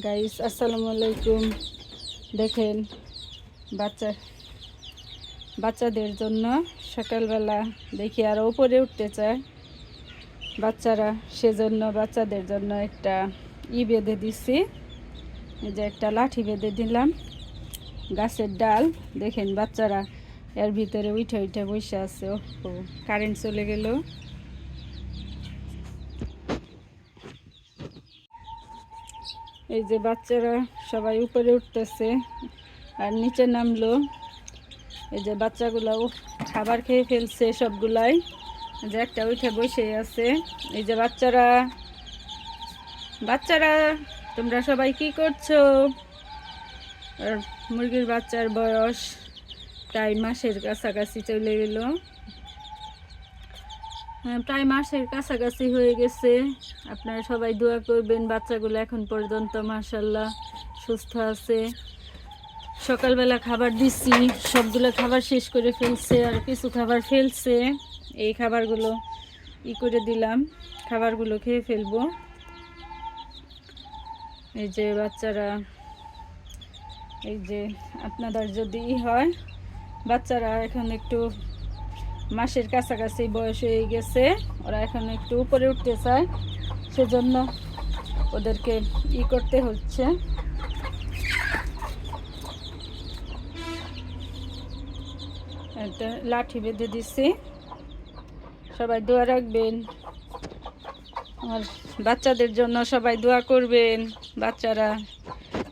Guys আসসালামু আলাইকুম। দেখেন বাচ্চাদের জন্য সকালবেলা দেখি আরও উপরে উঠতে চায় বাচ্চারা, সেজন্য বাচ্চাদের জন্য একটা বেঁধে দিচ্ছি। এই যে একটা লাঠি বেঁধে দিলাম, গাছের ডাল। দেখেন বাচ্চারা এর ভিতরে উঠে উঠে বসে আছে। ও কারেন্ট চলে গেল। এই যে বাচ্চারা সবাই উপরে উঠতেছে আর নিচে নামলো। এই যে বাচ্চাগুলাও খাবার খেয়ে ফেলছে সবগুলাই, যে একটা উঠে বসে আছে। এই যে বাচ্চারা বাচ্চারা তোমরা সবাই কি করছো? আর মুরগির বাচ্চার বয়স প্রায় মাসের কাছাকাছি চলে গেল। প্রায় মাসের কাছাকাছি হয়ে গেছে। আপনারা সবাই দোয়া করবেন। বাচ্চাগুলো এখন পর্যন্ত মাশাআল্লাহ সুস্থ আছে। সকালবেলা খাবার দিচ্ছি, সবগুলো খাবার শেষ করে ফেলছে, আর কিছু খাবার ফেলছে। এই খাবারগুলো করে দিলাম, খাবারগুলো খেয়ে ফেলবো। এই যে বাচ্চারা, এই যে আপনাদের যদি হয়, বাচ্চারা এখন একটু মাসের কাছাকাছি বয়স হয়ে গেছে, ওরা এখন একটু উপরে উঠতে চায়, সেজন্য ওদেরকে করতে হচ্ছে। একটা লাঠি বেঁধে দিচ্ছি। সবাই দোয়া রাখবেন, আর বাচ্চাদের জন্য সবাই দোয়া করবেন, বাচ্চারা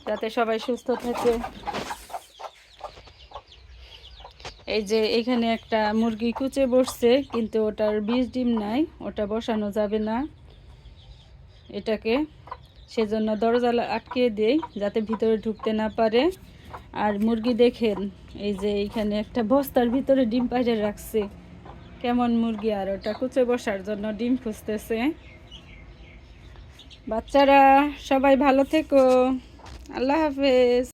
যাতে সবাই সুস্থ থাকে। এই যে এখানে একটা মুরগি কুচে বসছে, কিন্তু ওটার বীজ ডিম নাই, ওটা বসানো যাবে না এটাকে, সেজন্য দরজা আটকে দেই যাতে ভিতরে ঢুকতে না পারে। আর মুরগি দেখেন, এই যে এইখানে একটা বস্তার ভিতরে ডিম পাইরে রাখছে। কেমন মুরগি! আর ওটা কুচে বসার জন্য ডিম খুঁজতেছে। বাচ্চারা সবাই ভালো থেকো। আল্লাহ হাফেজ।